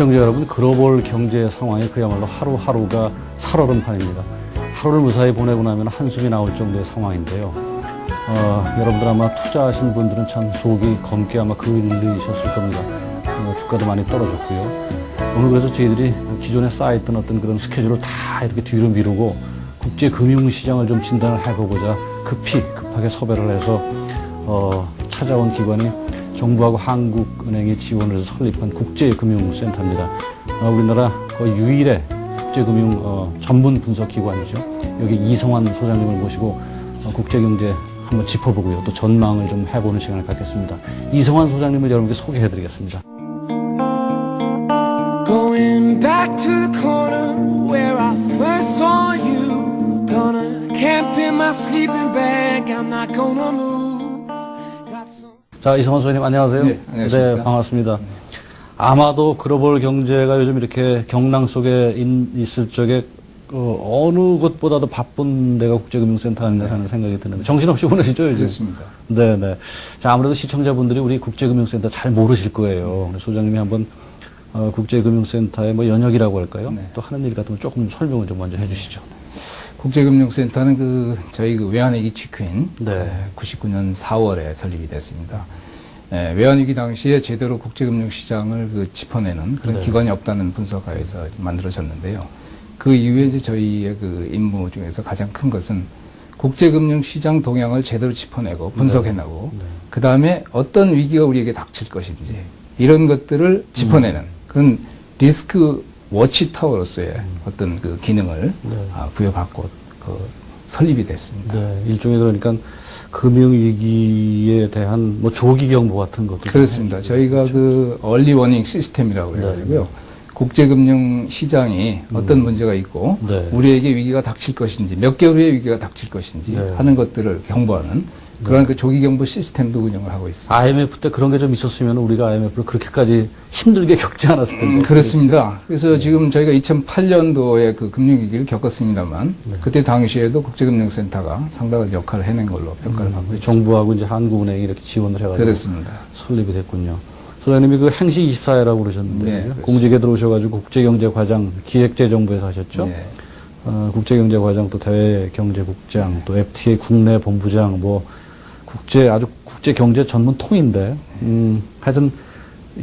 시청자 여러분, 글로벌 경제 상황이 그야말로 하루하루가 살얼음판입니다. 하루를 무사히 보내고 나면 한숨이 나올 정도의 상황인데요. 여러분들 아마 투자하신 분들은 참 속이 검게 아마 그을리셨을 겁니다. 주가도 많이 떨어졌고요. 오늘 그래서 저희들이 기존에 쌓여있던 어떤 그런 스케줄을 다 이렇게 뒤로 미루고 국제금융시장을 좀 진단을 해보고자 급하게 섭외를 해서 찾아온 기관이 정부하고 한국은행이 지원을 해서 설립한 국제금융센터입니다. 우리나라 거의 유일의 국제금융 전문 분석기관이죠. 여기 이성환 소장님을 모시고 국제경제 한번 짚어보고요. 또 전망을 좀 해보는 시간을 갖겠습니다. 이성환 소장님을 여러분께 소개해드리겠습니다. Going back to the corner where I first saw you. Gonna camp in my sleeping bag. I'm not gonna move. Got some... 자, 이성환 소장님 안녕하세요. 네, 안녕하십니까. 네, 반갑습니다. 아마도 글로벌 경제가 요즘 이렇게 경랑 속에 있을 적에 어느 것보다도 바쁜 데가 국제금융센터 아닌가라는 생각이 드는데 정신없이 보내시죠 요즘? 그렇습니다. 네네. 자, 아무래도 시청자분들이 우리 국제금융센터 잘 모르실 거예요. 소장님이 한번 국제금융센터의 뭐 연역이라고 할까요? 네. 또 하는 일 같은 거 조금 설명을 좀 먼저 해주시죠. 국제금융센터는 저희 외환위기 직후인 네. 99년 4월에 설립이 됐습니다. 네, 외환위기 당시에 제대로 국제금융시장을 짚어내는 그런 네. 기관이 없다는 분석하에서 만들어졌는데요. 그 이후에 이제 저희의 임무 중에서 가장 큰 것은 국제금융시장 동향을 제대로 짚어내고 분석해내고 네. 그 다음에 어떤 위기가 우리에게 닥칠 것인지 이런 것들을 짚어내는 그런 리스크 워치타워로서의 어떤 그 기능을 부여받고 설립이 됐습니다. 네, 일종의 그러니까 금융위기에 대한 뭐 조기경보 같은 것도 그렇습니다. 저희가 얼리 워닝 시스템이라고 해가지고요. 국제금융 시장이 어떤 문제가 있고 네. 우리에게 위기가 닥칠 것인지 몇 개월 후에 위기가 닥칠 것인지 네. 하는 것들을 경보하는 그런 그 조기경보 시스템도 운영을 하고 있습니다. IMF 때 그런 게 좀 있었으면 우리가 IMF를 그렇게까지 힘들게 겪지 않았을 텐데. 그렇습니다. 그래서 지금 저희가 2008년도에 그 금융위기를 겪었습니다만 그때 당시에도 국제금융센터가 상당한 역할을 해낸 걸로 평가를 받고 있습니다. 정부하고 이제 한국은행이 이렇게 지원을 해가지고 그렇습니다. 설립이 됐군요. 소장님이 그 행시 24회라고 그러셨는데 네, 그렇습니다. 공직에 들어오셔가지고 국제경제과장 기획재정부에서 하셨죠. 네. 국제경제과장 또 대외경제국장 또 FTA 국내 본부장 뭐 아주 국제경제 전문 통인데 하여튼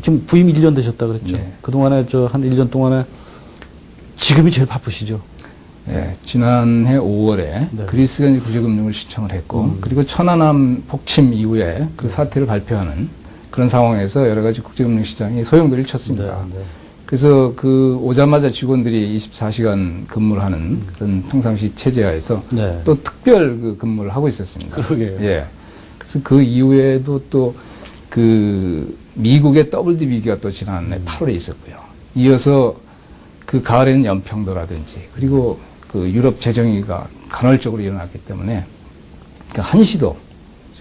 지금 부임 1년 되셨다 그랬죠. 네. 그동안에 한 1년 동안에 지금이 제일 바쁘시죠. 네, 지난해 5월에 네. 그리스가 이제 구제금융을 신청을 했고 그리고 천안함 폭침 이후에 그 사태를 발표하는 그런 상황에서 여러 가지 국제금융 시장이 소용돌이를 쳤습니다. 네. 그래서 오자마자 직원들이 24시간 근무를 하는 그런 평상시 체제하에서 네. 또 특별 근무를 하고 있었습니다. 그러게요. 예. 그래서 그 이후에도 또 미국의 WD 위기가 또 지난해 8월에 있었고요. 이어서 그 가을에는 연평도라든지 그리고 유럽 재정위기가 간헐적으로 일어났기 때문에 한시도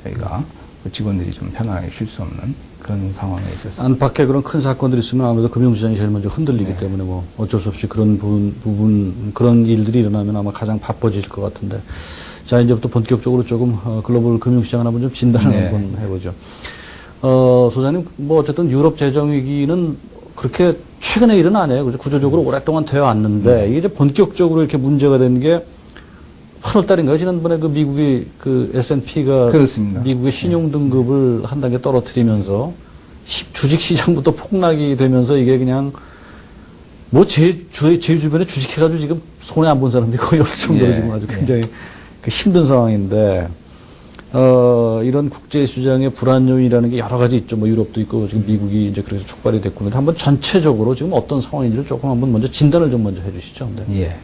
저희가 직원들이 좀 편안하게 쉴 수 없는 그런 상황에 있었습니다. 안팎에 그런 큰 사건들이 있으면 아무래도 금융시장이 제일 먼저 흔들리기 네. 때문에 뭐 어쩔 수 없이 그런 부분 그런 일들이 일어나면 아마 가장 바빠질 것 같은데. 자, 이제부터 본격적으로 조금 글로벌 금융시장을 한번 좀 진단을 네. 한번 해보죠. 소장님, 뭐 어쨌든 유럽 재정 위기는 그렇게 최근의 일은 아니에요. 그죠? 구조적으로 오랫동안 되어 왔는데 이게 이제 본격적으로 이렇게 문제가 된 게 8월 달인가요? 지난번에 미국이 S&P가 그렇습니다. 미국의 신용 등급을 한 단계 떨어뜨리면서 주식 시장부터 폭락이 되면서 이게 그냥 뭐 제 주변에 주식해가지고 지금 손해 안 본 사람들이 거의 없을 정도로 지금 아주 굉장히 힘든 상황인데, 이런 국제시장의 불안 요인이라는 게 여러 가지 있죠. 뭐 유럽도 있고 지금 미국이 이제 그래서 촉발이 됐고, 근데 한번 전체적으로 지금 어떤 상황인지를 조금 한번 먼저 진단을 좀 먼저 해주시죠. 네. 예.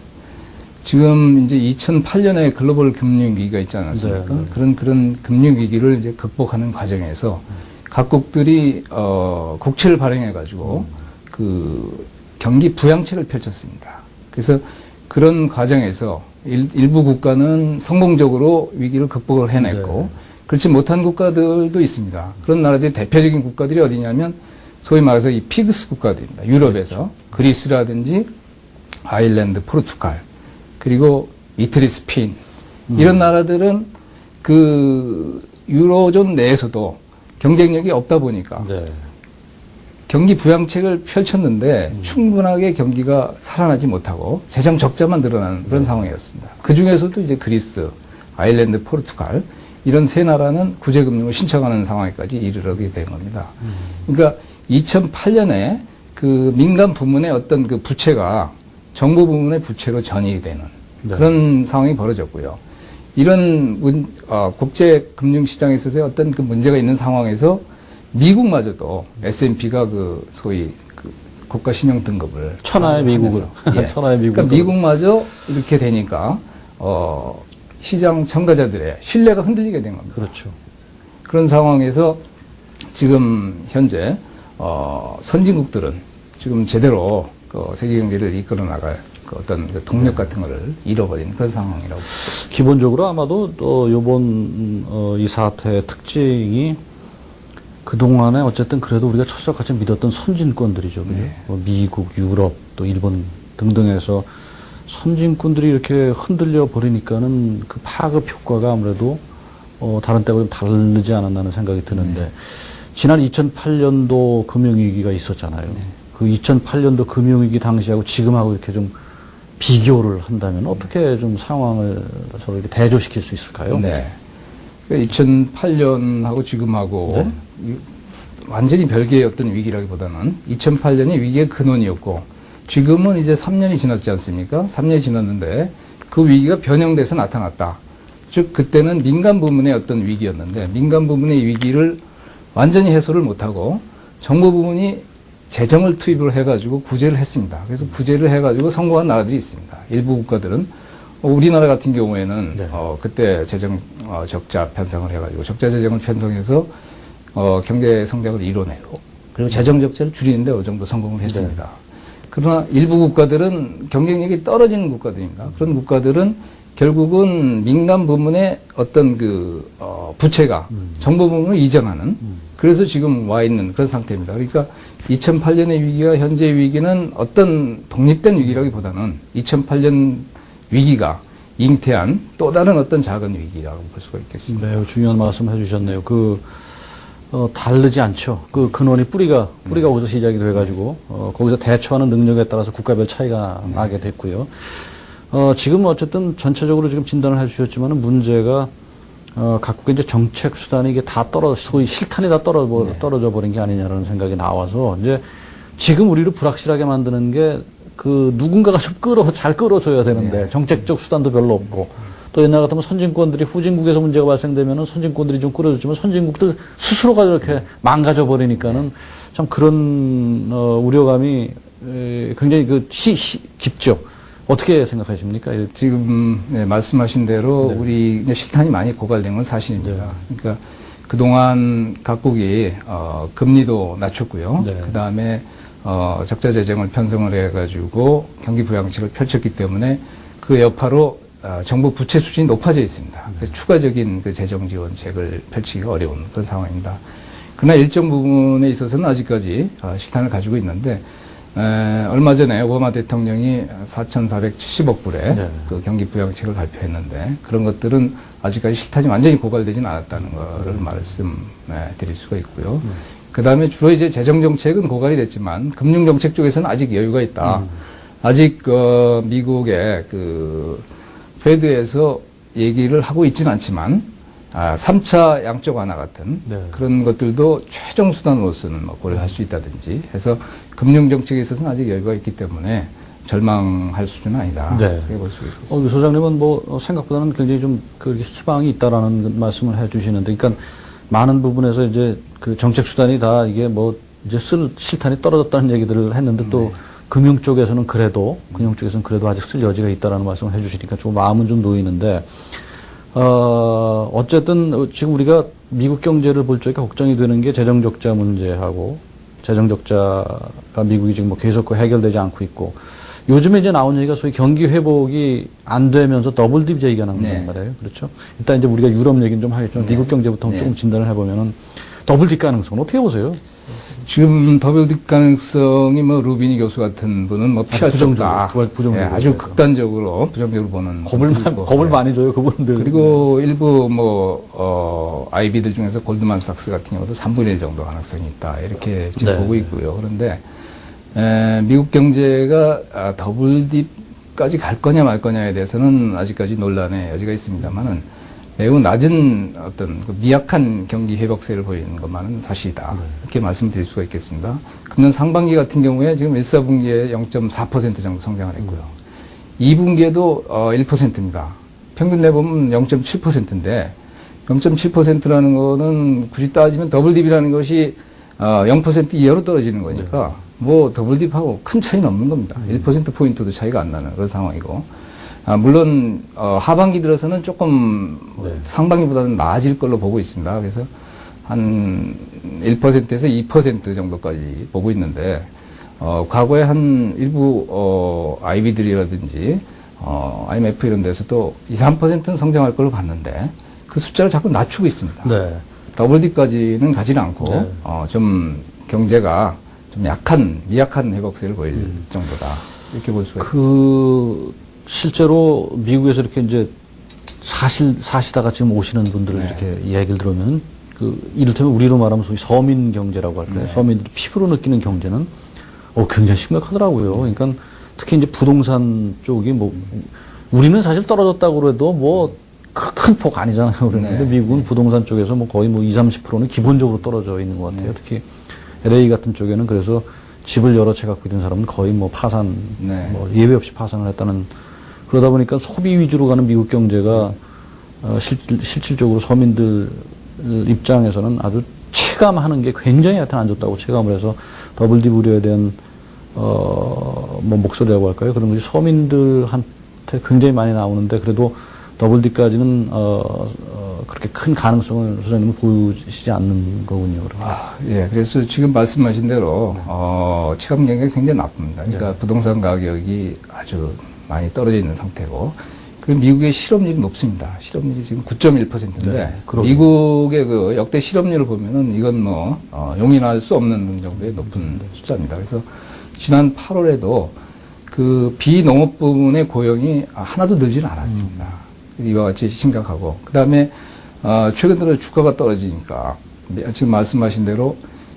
지금 이제 2008년에 글로벌 금융위기가 있지 않았습니까? 네. 그런 금융위기를 이제 극복하는 과정에서 각국들이, 국채를 발행해가지고 경기 부양책을 펼쳤습니다. 그래서 그런 과정에서 일부 국가는 성공적으로 위기를 극복을 해냈고, 그렇지 못한 국가들도 있습니다. 그런 나라들의 대표적인 국가들이 어디냐면, 소위 말해서 이 피그스 국가들입니다. 유럽에서. 그리스라든지, 아일랜드, 포르투갈, 그리고 이태리, 스페인. 이런 나라들은 유로존 내에서도 경쟁력이 없다 보니까 경기 부양책을 펼쳤는데 충분하게 경기가 살아나지 못하고 재정 적자만 늘어나는 그런 상황이었습니다. 그 중에서도 이제 그리스, 아일랜드, 포르투갈 이런 세 나라는 구제금융을 신청하는 상황까지 이르게 된 겁니다. 그러니까 2008년에 그 민간 부문의 어떤 그 부채가 정부 부문의 부채로 전이되는 네. 그런 상황이 벌어졌고요. 이런 국제 금융 시장에 있어서 어떤 그 문제가 있는 상황에서 미국마저도 S&P가 그 소위 그 국가 신용 등급을 천하의 미국을 예. 천하의 미국 그러니까 미국마저 이렇게 되니까 시장 참가자들의 신뢰가 흔들리게 된 겁니다. 그렇죠. 그런 상황에서 지금 현재 선진국들은 지금 제대로 그 세계 경제를 이끌어 나갈 그 어떤 그 동력 같은 거를 잃어버린 그런 상황이라고. 기본적으로 아마도 이번 이 사태의 특징이 그동안에 어쨌든 그래도 우리가 철석같이 믿었던 선진권들이죠. 그죠? 네. 미국, 유럽, 또 일본 등등에서 선진권들이 이렇게 흔들려 버리니까는 그 파급 효과가 아무래도 다른 때와 좀 다르지 않았나는 생각이 드는데 지난 2008년도 금융위기가 있었잖아요. 그 2008년도 금융위기 당시하고 지금하고 이렇게 좀 비교를 한다면 어떻게 좀 상황을 서로 이렇게 대조시킬 수 있을까요? 네. 2008년하고 지금하고 완전히 별개의 어떤 위기라기보다는 2008년이 위기의 근원이었고 지금은 이제 3년이 지났지 않습니까? 3년이 지났는데 그 위기가 변형돼서 나타났다. 즉 그때는 민간 부문의 어떤 위기였는데 민간 부문의 위기를 완전히 해소를 못하고 정부 부문이 재정을 투입을 해가지고 구제를 했습니다. 그래서 구제를 해가지고 성공한 나라들이 있습니다. 일부 국가들은 우리나라 같은 경우에는 네. 그때 재정 적자 편성을 해가지고 적자 재정을 편성해서 경제 성장을 이뤄내고 그리고 재정 적자를 줄이는데 어느 정도 성공을 했습니다. 그러나 일부 국가들은 경쟁력이 떨어지는 국가들입니다. 그런 국가들은 결국은 민간 부문의 어떤 그 부채가 정부 부문을 이전하는 그래서 지금 와 있는 그런 상태입니다. 그러니까 2008년의 위기와 현재의 위기는 어떤 독립된 위기라기보다는 2008년 위기가 잉태한 또 다른 어떤 작은 위기라고 볼 수가 있겠습니다. 매우 중요한 말씀 해주셨네요. 다르지 않죠. 그 근원이 뿌리가 거기서 시작이 돼가지고, 거기서 대처하는 능력에 따라서 국가별 차이가 나게 됐고요. 지금 어쨌든 전체적으로 지금 진단을 해주셨지만은 문제가, 각국의 이제 정책 수단이 이게 다 소위 실탄이 다 떨어져 버린 게 아니냐라는 생각이 나와서, 이제 지금 우리를 불확실하게 만드는 게 누군가가 좀 잘 끌어줘야 되는데, 정책적 수단도 별로 없고, 또 옛날 같으면 선진권들이 후진국에서 문제가 발생되면은 선진권들이 좀 끌어줬지만 선진국들 스스로가 이렇게 망가져 버리니까는 참 그런 우려감이 굉장히 깊죠. 어떻게 생각하십니까? 지금 말씀하신 대로 우리 이제 실탄이 많이 고갈된 건 사실입니다. 그러니까 그동안 각국이 금리도 낮췄고요. 그 다음에 적자 재정을 편성을 해가지고 경기 부양책을 펼쳤기 때문에 그 여파로 정부 부채 수준이 높아져 있습니다. 그래서 추가적인 그 재정 지원책을 펼치기가 어려운 그런 상황입니다. 그러나 일정 부분에 있어서는 아직까지 실탄을 가지고 있는데 얼마 전에 오바마 대통령이 4,470억 불의 그 경기 부양책을 발표했는데 그런 것들은 아직까지 실탄이 완전히 고갈되지는 않았다는 것을 말씀드릴 수가 있고요. 그 다음에 주로 이제 재정 정책은 고갈이 됐지만 금융 정책 쪽에서는 아직 여유가 있다. 아직 미국의 페드에서 얘기를 하고 있지는 않지만 3차 양적 완화 같은 그런 것들도 최종 수단으로서는 고려할 수 있다든지 해서 금융 정책에 있어서는 아직 여유가 있기 때문에 절망할 수준은 아니다. 그렇게 볼 수 있습니다. 소장님은 생각보다는 굉장히 좀 희망이 있다라는 말씀을 해주시는데, 그러니까 많은 부분에서 이제 그 정책 수단이 다 이게 이제 실탄이 떨어졌다는 얘기들을 했는데 또 금융 쪽에서는 그래도 아직 쓸 여지가 있다라는 말씀을 해주시니까 좀 마음은 좀 놓이는데, 어쨌든 지금 우리가 미국 경제를 볼 적에 걱정이 되는 게 재정 적자 문제하고 재정 적자가 미국이 지금 계속 해결되지 않고 있고, 요즘에 이제 나온 얘기가 소위 경기 회복이 안 되면서 더블 딥 얘기가 나온단 말이에요. 그렇죠? 일단 이제 우리가 유럽 얘기는 좀 하겠지만 미국 경제부터 조금 진단을 해보면은 더블 딥 가능성은 어떻게 보세요? 지금 더블 딥 가능성이 루비니 교수 같은 분은 피할 수 없다. 부정적으로. 아주 극단적으로 부정적으로 보는. 겁을 많이 줘요, 그분들. 그리고 일부 IB들 중에서 골드만삭스 같은 경우도 3분의 1 정도 가능성이 있다. 이렇게 지금 네. 보고 있고요. 그런데 미국 경제가 더블딥까지 갈 거냐 말 거냐에 대해서는 아직까지 논란의 여지가 있습니다만은 매우 낮은 어떤 그 미약한 경기 회복세를 보이는 것만은 사실이다. 이렇게 말씀드릴 수가 있겠습니다. 금년 상반기 같은 경우에 지금 1, 4분기에 0.4% 정도 성장을 했고요. 2분기에도 1%입니다. 평균 내보면 0.7%인데 0.7%라는 거는 굳이 따지면 더블딥이라는 것이 0% 이하로 떨어지는 거니까 뭐 더블딥하고 큰 차이는 없는 겁니다. 1%포인트도 차이가 안 나는 그런 상황이고 물론 하반기 들어서는 조금 상반기보다는 나아질 걸로 보고 있습니다. 그래서 한 1%에서 2% 정도까지 보고 있는데 과거에 한 일부 IB들이라든지 IMF 이런 데서도 2, 3%는 성장할 걸로 봤는데 그 숫자를 자꾸 낮추고 있습니다. 네. 더블딥까지는 가지는 않고 네. 좀 경제가 좀 미약한 회복세를 보일 정도다. 이렇게 볼 수가 있습니다. 실제로 미국에서 이렇게 이제 사시다가 지금 오시는 분들 네. 이렇게 이야기를 들으면은 이를테면 우리로 말하면 소위 서민 경제라고 할까요? 네. 서민들이 피부로 느끼는 경제는 굉장히 심각하더라고요. 그러니까 특히 이제 부동산 쪽이 우리는 사실 떨어졌다고 해도 큰 폭 아니잖아요. 그런데 네. 미국은 부동산 쪽에서 거의 20, 30%는 기본적으로 떨어져 있는 것 같아요. 네. 특히 LA 같은 쪽에는 그래서 집을 여러 채 갖고 있는 사람은 거의 파산, 네. 예외 없이 파산을 했다는, 그러다 보니까 소비 위주로 가는 미국 경제가 실질적으로 서민들 입장에서는 아주 체감하는 게 굉장히 하여튼 안 좋다고 체감을 해서 더블딥 우려에 대한 목소리라고 할까요? 그런 것이 서민들한테 굉장히 많이 나오는데 그래도 더블딥까지는 그렇게 큰 가능성을 소장님은 보시지 않는 거군요. 예. 그래서 지금 말씀하신 대로 체감 경기가 굉장히 나쁩니다. 그러니까 네. 부동산 가격이 아주 많이 떨어져 있는 상태고, 그리고 미국의 실업률이 높습니다. 실업률이 지금 9.1%인데 네, 그러게요. 미국의 그 역대 실업률을 보면은 이건 용인할 수 없는 정도의 높은 숫자입니다. 그래서 지난 8월에도 그 비농업 부분의 고용이 하나도 늘지는 않았습니다. 이와 같이 심각하고, 그 다음에 최근 들어 주가가 떨어지니까 지금 말씀하신 대로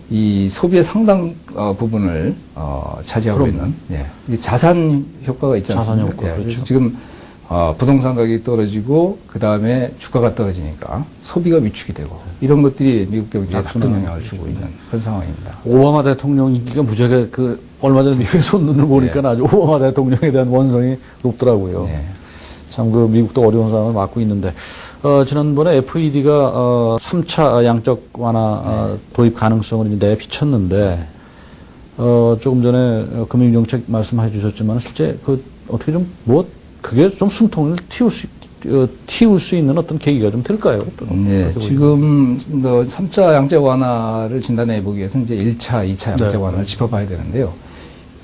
이 소비의 상당 부분을 차지하고 있는 이 자산 효과가 있지 않습니까? 자산 효과, 그래서 그렇죠. 지금 부동산 가격이 떨어지고 그 다음에 주가가 떨어지니까 소비가 위축이 되고 이런 것들이 미국 경제에 나쁜 영향을 주고 있는 그런 상황입니다. 오바마 대통령 인기가 무지하게 얼마 전에 미국에서 눈을 보니까 아주 오바마 대통령에 대한 원성이 높더라고요. 네. 참 미국도 어려운 상황을 맞고 있는데 지난번에 FED가 3차 양적 완화 도입 가능성을 이제 내비쳤는데 조금 전에 금융정책 말씀해 주셨지만 실제 어떻게 좀 그게 좀 숨통을 틔울 수 있는 어떤 계기가 좀 될까요? 네, 지금 3차 양적 완화를 진단해 보기 위해서 이제 1차, 2차 양적 완화를 짚어봐야 되는데요.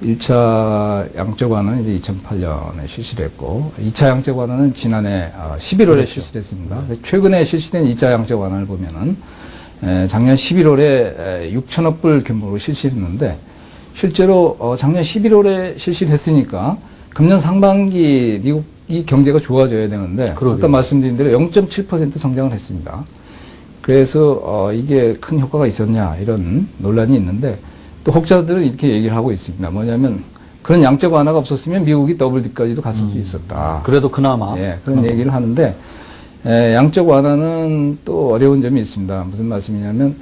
1차 양적 완화는 이제 2008년에 실시됐고, 2차 양적 완화는 지난해 11월에 그렇죠. 실시됐습니다. 최근에 실시된 2차 양적 완화를 보면은 작년 11월에 6천억 불 규모로 실시했는데, 실제로 작년 11월에 실시를 했으니까 금년 상반기 미국이 경제가 좋아져야 되는데, 아까 말씀드린 대로 0.7% 성장을 했습니다. 그래서 이게 큰 효과가 있었냐 이런 논란이 있는데, 또 혹자들은 이렇게 얘기를 하고 있습니다. 뭐냐면 그런 양적 완화가 없었으면 미국이 더블딥까지도 갔을 수 있었다. 그래도 그나마. 그런 얘기를 하는데 양적 완화는 또 어려운 점이 있습니다. 무슨 말씀이냐면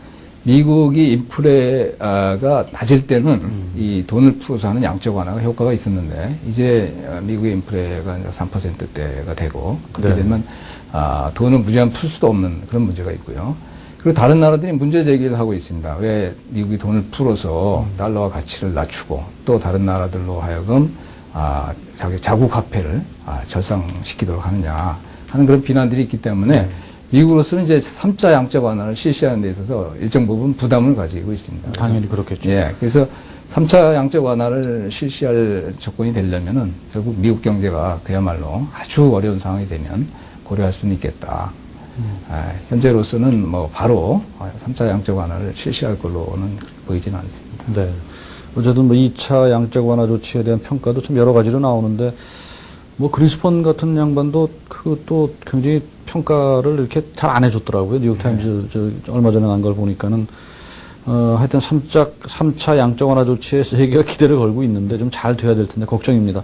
미국이 인플레가 낮을 때는 이 돈을 풀어서 하는 양적 완화가 효과가 있었는데 이제 미국의 인플레가 3%대가 되고 그렇게 되면 돈을 무제한 풀 수도 없는 그런 문제가 있고요. 그리고 다른 나라들이 문제 제기를 하고 있습니다. 왜 미국이 돈을 풀어서 달러와 가치를 낮추고 또 다른 나라들로 하여금 자기 자국 화폐를 절상시키도록 하느냐 하는 그런 비난들이 있기 때문에 미국으로서는 이제 3차 양적 완화를 실시하는 데 있어서 일정 부분 부담을 가지고 있습니다. 당연히 그렇겠죠. 예, 그래서 3차 양적 완화를 실시할 조건이 되려면은 결국 미국 경제가 그야말로 아주 어려운 상황이 되면 고려할 수는 있겠다. 현재로서는 바로 3차 양적 완화를 실시할 걸로는 보이지는 않습니다. 네. 어쨌든 2차 양적 완화 조치에 대한 평가도 참 여러 가지로 나오는데, 그리스폰 같은 양반도 또 굉장히 평가를 이렇게 잘 안 해줬더라고요. 뉴욕타임즈 저 얼마 전에 난 걸 보니까는 하여튼 3차 양적 완화 조치에 세계가 기대를 걸고 있는데 좀 잘 돼야 될 텐데 걱정입니다.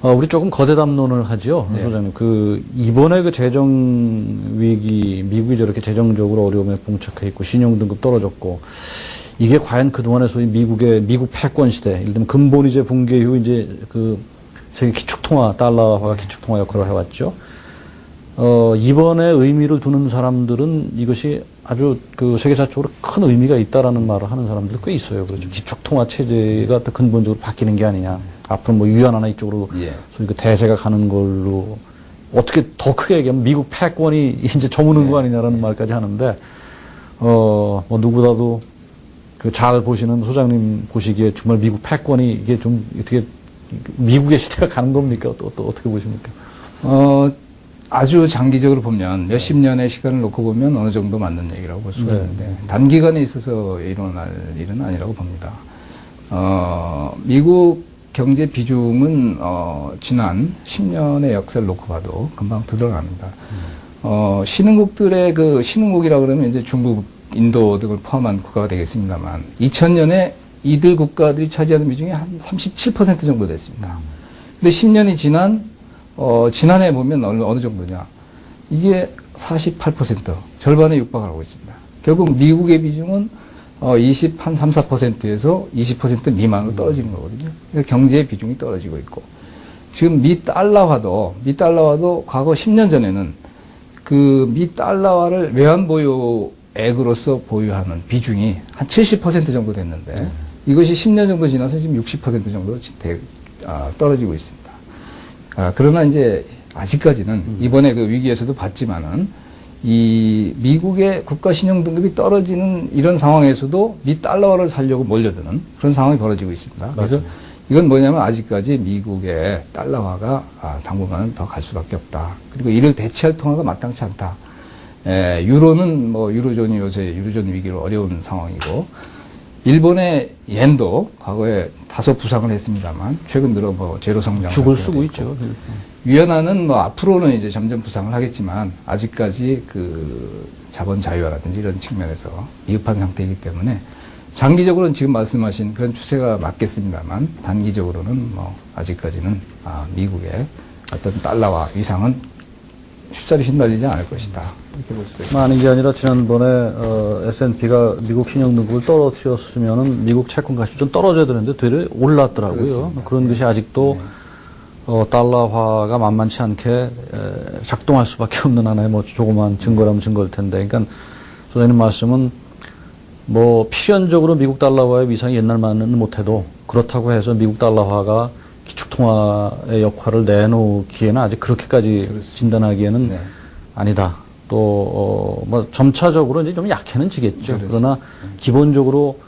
우리 조금 거대 담론을 하죠, 소장님. 이번에 그 재정 위기, 미국이 저렇게 재정적으로 어려움에 봉착해 있고 신용 등급 떨어졌고 이게 과연 그동안의 소위 미국 패권 시대, 예를 들면 근본이제 붕괴 이후 이제 그 세계 기축통화, 달러화가 기축통화 역할을 해왔죠. 이번에 의미를 두는 사람들은 이것이 아주 그 세계사적으로 큰 의미가 있다라는 말을 하는 사람들 꽤 있어요. 그렇죠. 기축통화 체제가 또 근본적으로 바뀌는 게 아니냐. 앞으로 뭐 유연 하나 이쪽으로 소위 그 대세가 가는 걸로 어떻게 더 크게 얘기하면 미국 패권이 이제 저무는 거 아니냐라는 말까지 하는데, 뭐 누구보다도 그 잘 보시는 소장님 보시기에 정말 미국 패권이 이게 좀 어떻게 미국의 시대가 가는 겁니까? 또 어떻게 보십니까? 아주 장기적으로 보면 몇십 년의 시간을 놓고 보면 어느 정도 맞는 얘기라고 볼 수가 있는데 단기간에 있어서 일어날 일은 아니라고 봅니다. 미국 경제 비중은 지난 10년의 역사를 놓고 봐도 금방 드러납니다. 신흥국들의 그 신흥국이라 그러면 이제 중국, 인도 등을 포함한 국가가 되겠습니다만 2000년에 이들 국가들이 차지하는 비중이 한 37% 정도 됐습니다. 근데 10년이 지난해 보면 어느 정도냐. 이게 48%, 절반에 육박을 하고 있습니다. 결국 미국의 비중은 3~4%에서 20% 미만으로 떨어지는 거거든요. 그러니까 경제의 비중이 떨어지고 있고. 지금 미 달러화도 과거 10년 전에는 그 미 달러화를 외환보유액으로서 보유하는 비중이 한 70% 정도 됐는데 이것이 10년 정도 지나서 지금 60% 정도 떨어지고 있습니다. 그러나 이제 아직까지는 이번에 그 위기에서도 봤지만은 이 미국의 국가 신용 등급이 떨어지는 이런 상황에서도 미 달러화를 살려고 몰려드는 그런 상황이 벌어지고 있습니다. 그래서 맞습니다. 이건 뭐냐면 아직까지 미국의 달러화가 당분간은 더 갈 수밖에 없다. 그리고 이를 대체할 통화가 마땅치 않다. 유로는 뭐 유로존이 요새 유로존 위기로 어려운 상황이고 일본의 엔도 과거에 다소 부상을 했습니다만 최근 들어 뭐 제로 성장 죽을 쓰고 있죠. 위안화는 뭐 앞으로는 이제 점점 부상을 하겠지만 아직까지 그 자본 자유화라든지 이런 측면에서 미흡한 상태이기 때문에 장기적으로는 지금 말씀하신 그런 추세가 맞겠습니다만 단기적으로는 뭐 아직까지는 미국의 어떤 달러화 위상은 쉽사리 휘날리지 않을 것이다. 이렇게 볼 수가 있습니다. 아닌 게 아니라 지난번에 S&P가 미국 신용 등급을 떨어뜨렸으면은 미국 채권 가치 좀 떨어져야 되는데 되려 올랐더라고요. 그렇습니다. 그런 것이 아직도 달러화가 만만치 않게 작동할 수밖에 없는 하나의 뭐 조그만 증거라면 증거일 텐데, 그러니까 소장님 말씀은 뭐 필연적으로 미국 달러화의 위상이 옛날만은 못해도 그렇다고 해서 미국 달러화가 기축통화의 역할을 내놓기에는 아직 그렇게까지 그렇습니다. 진단하기에는 네. 아니다. 또 뭐 점차적으로 이제 좀 약해는 지겠죠. 그렇습니다. 그러나 기본적으로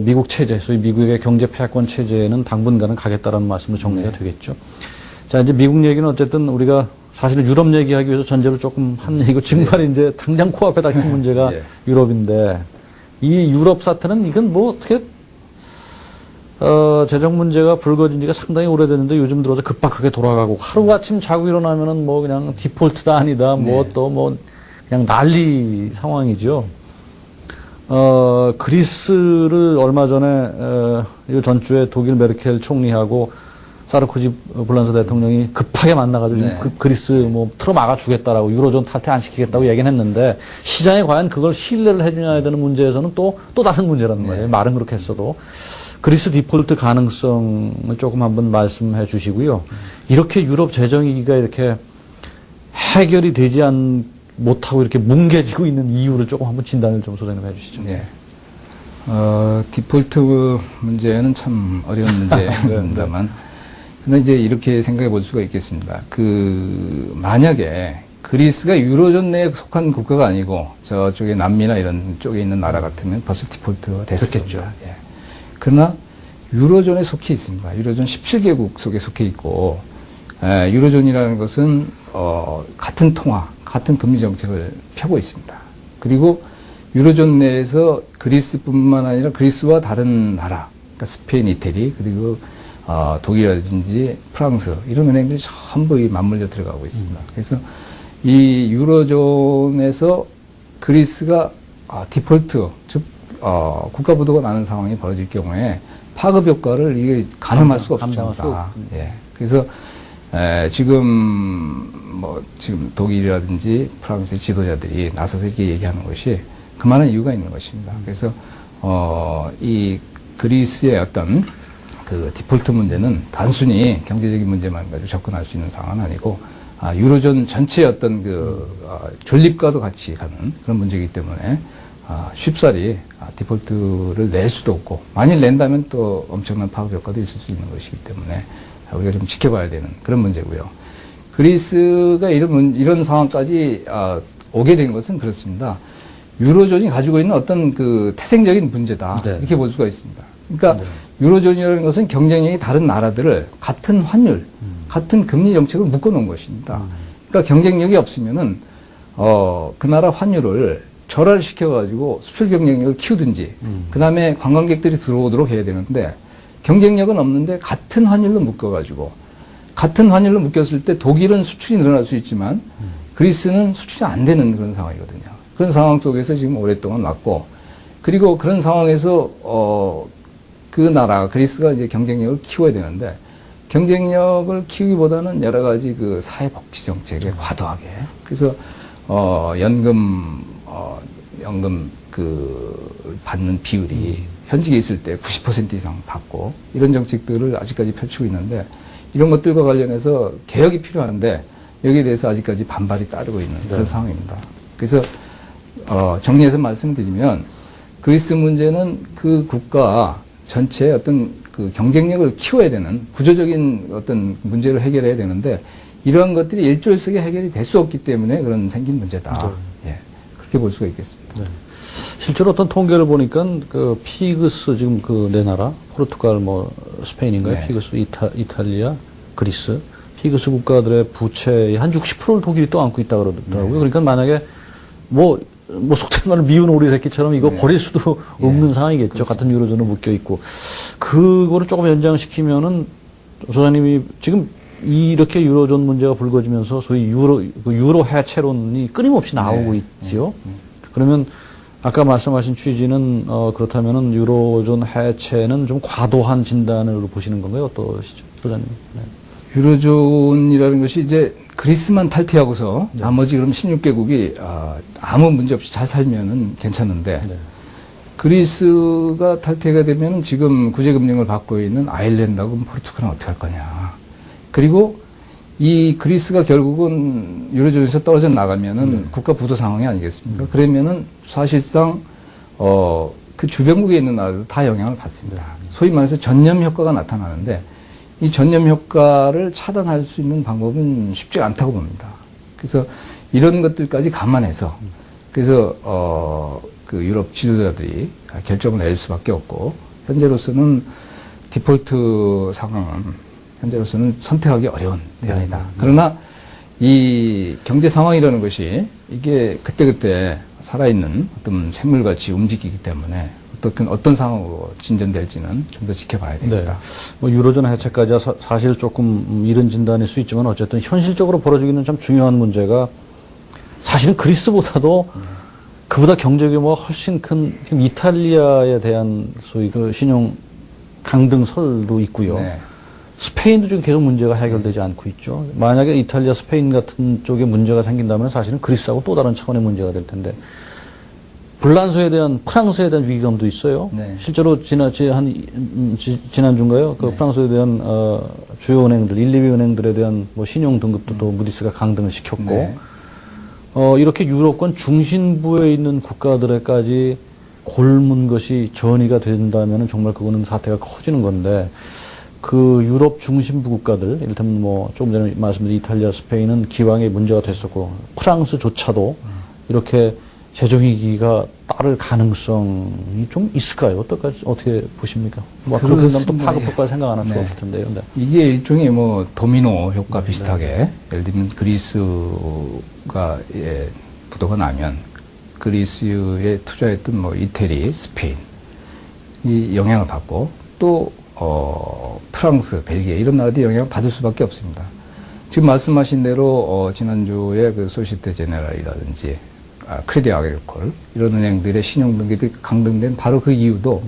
미국 체제, 소위 미국의 경제 패권 체제는 당분간은 가겠다라는 말씀으로 정리가 되겠죠. 자, 이제 미국 얘기는 어쨌든 우리가 사실은 유럽 얘기하기 위해서 전제를 조금 한 얘기고 정말 이제 당장 코앞에 닥친 문제가 유럽인데 이 유럽 사태는 이건 뭐 어떻게 재정 문제가 불거진 지가 상당히 오래됐는데 요즘 들어서 급박하게 돌아가고 하루아침 자고 일어나면은 뭐 그냥 디폴트다 아니다 뭐 또 뭐 그냥 난리 상황이죠. 그리스를 얼마 전에 이 전주에 독일 메르켈 총리하고 사르코지 불란서 대통령이 급하게 만나가지고 그리스 뭐 틀어막아 주겠다라고 유로존 탈퇴 안 시키겠다고 얘기는 했는데 시장에 과연 그걸 신뢰를 해주냐 되는 문제에서는 또 다른 문제라는 거예요. 말은 그렇게 했어도. 그리스 디폴트 가능성을 조금 한번 말씀해 주시고요. 이렇게 유럽 재정 위기가 이렇게 해결이 되지 못하고 이렇게 뭉개지고 있는 이유를 조금 한번 진단을 좀 소장님 해 주시죠. 네. 디폴트 문제는 참 어려운 문제입니다만, 근데 이제 이렇게 생각해 볼 수가 있겠습니다. 만약에 그리스가 유로존 내에 속한 국가가 아니고 저쪽에 남미나 이런 쪽에 있는 나라 같으면 벌써 디폴트가 됐었겠죠. 예. 그러나 유로존에 속해 있습니다. 유로존 17개국 속에 속해 있고, 유로존이라는 것은 같은 통화, 같은 금리 정책을 펴고 있습니다. 그리고 유로존 내에서 그리스뿐만 아니라 그리스와 다른 나라, 그러니까 스페인, 이태리, 그리고 독일이라든지 프랑스 이런 은행들이 전부 맞물려 들어가고 있습니다. 그래서 이 유로존에서 그리스가 디폴트, 즉 국가 부도가 나는 상황이 벌어질 경우에 파급 효과를 이게 가늠할 수가 감당할 수 없습니다. 예. 그래서 지금 독일이라든지 프랑스의 지도자들이 나서서 이렇게 얘기하는 것이 그만한 이유가 있는 것입니다. 그래서 이 그리스의 어떤 그 디폴트 문제는 단순히 경제적인 문제만 가지고 접근할 수 있는 상황은 아니고 유로존 전체의 어떤 존립과도 같이 가는 그런 문제이기 때문에 쉽사리 디폴트를 낼 수도 없고, 만일 낸다면 또 엄청난 파급 효과도 있을 수 있는 것이기 때문에 우리가 좀 지켜봐야 되는 그런 문제고요. 그리스가 이런 상황까지 오게 된 것은 그렇습니다. 유로존이 가지고 있는 어떤 그 태생적인 문제다, 네. 이렇게 볼 수가 있습니다. 그러니까 유로존이라는 것은 경쟁력이 다른 나라들을 같은 환율, 같은 금리 정책을 묶어놓은 것입니다. 그러니까 경쟁력이 없으면은 그 나라 환율을 절하시켜가지고 수출 경쟁력을 키우든지, 그 다음에 관광객들이 들어오도록 해야 되는데, 경쟁력은 없는데 같은 환율로 묶어가지고, 같은 환율로 묶였을 때 독일은 수출이 늘어날 수 있지만 그리스는 수출이 안 되는 그런 상황이거든요. 그런 상황 속에서 지금 오랫동안 왔고, 그리고 그런 상황에서 그 나라 그리스가 이제 경쟁력을 키워야 되는데, 경쟁력을 키우기보다는 여러 가지 그 사회복지 정책에 과도하게, 그래서 연금 받는 비율이 현직에 있을 때 90% 이상 받고, 이런 정책들을 아직까지 펼치고 있는데, 이런 것들과 관련해서 개혁이 필요한데 여기에 대해서 아직까지 반발이 따르고 있는 그런 상황입니다. 그래서 정리해서 말씀드리면, 그리스 문제는 그 국가 전체의 어떤 그 경쟁력을 키워야 되는 구조적인 어떤 문제를 해결해야 되는데, 이러한 것들이 일조일석에 해결이 될 수 없기 때문에 그런 생긴 문제다. 예, 그렇게 볼 수가 있겠습니다. 네. 실제로 어떤 통계를 보니까 그 피그스 지금 그 네 나라, 포르투갈 스페인인가요? 네. 피그스 이탈리아, 그리스, 피그스 국가들의 부채의 한 60%를 독일이 떠안고 있다 그러더라고요. 네. 그러니까 만약에 속된 말로 미운 오리 새끼처럼 이거 네. 버릴 수도 없는 상황이겠죠. 그렇죠. 같은 유로존에 묶여 있고. 그거를 조금 연장시키면은 소장님이 지금 이렇게 유로존 문제가 불거지면서 소위 유로 해체론이 끊임없이 나오고 있지요. 그러면 아까 말씀하신 취지는 그렇다면은 유로존 해체는 좀 과도한 진단으로 보시는 건가요? 어떠시죠, 소장님? 네. 유로존이라는 것이 이제 그리스만 탈퇴하고서 나머지 그럼 16개국이 아무 문제 없이 잘 살면은 괜찮은데, 네. 그리스가 탈퇴가 되면 지금 구제금융을 받고 있는 아일랜드하고 포르투갈은 어떻게 할 거냐. 그리고 이 그리스가 결국은 유로존에서 떨어져 나가면은 국가 부도 상황이 아니겠습니까? 그러면은 사실상 그 주변국에 있는 나라들도 다 영향을 받습니다. 소위 말해서 전염 효과가 나타나는데, 이 전염 효과를 차단할 수 있는 방법은 쉽지 않다고 봅니다. 그래서 이런 것들까지 감안해서, 그래서 그 유럽 지도자들이 결정을 내릴 수밖에 없고, 현재로서는 디폴트 상황은 현재로서는 선택하기 어려운 대안이다. 그러나 이 경제 상황이라는 것이 이게 그때그때 살아있는 어떤 생물같이 움직이기 때문에 어떤 상황으로 진전될지는 좀 더 지켜봐야 됩니다. 네. 유로존 해체까지 사실 조금 이른 진단일 수 있지만 어쨌든 현실적으로 벌어지고 있는 참 중요한 문제가, 사실은 그리스보다도 그보다 경제 규모가 훨씬 큰 이탈리아에 대한 소위 그 신용 강등설도 있고요. 네. 스페인도 지금 계속 문제가 해결되지 않고 있죠. 만약에 이탈리아, 스페인 같은 쪽에 문제가 생긴다면 사실은 그리스하고 또 다른 차원의 문제가 될 텐데, 프랑스에 대한 위기감도 있어요. 네. 실제로 지난주인가요? 그 네. 프랑스에 대한 주요 은행들, 1, 2위 은행들에 대한 신용 등급도 또 무디스가 강등을 시켰고, 네. 이렇게 유럽권 중심부에 있는 국가들에까지 골문 것이 전이가 된다면 정말 그거는 사태가 커지는 건데, 그 유럽 중심부 국가들, 이를테면 조금 전에 말씀드린 이탈리아, 스페인은 기왕에 문제가 됐었고, 프랑스조차도 이렇게 재정위기가 따를 가능성이 좀 있을까요? 어떻게 보십니까? 그렇게 된다면 또 파급 효과를 생각 안 할 수가 없을 텐데요. 네. 이게 일종의 도미노 효과 비슷하게, 예를 들면 그리스가 부도가 나면 그리스에 투자했던 이태리, 스페인 이 영향을 받고, 또 프랑스, 벨기에 이런 나라들이 영향을 받을 수밖에 없습니다. 지금 말씀하신 대로 지난주에 그 소시테 제네랄이라든지 크레디 아그리콜 이런 은행들의 신용 등급이 강등된 바로 그 이유도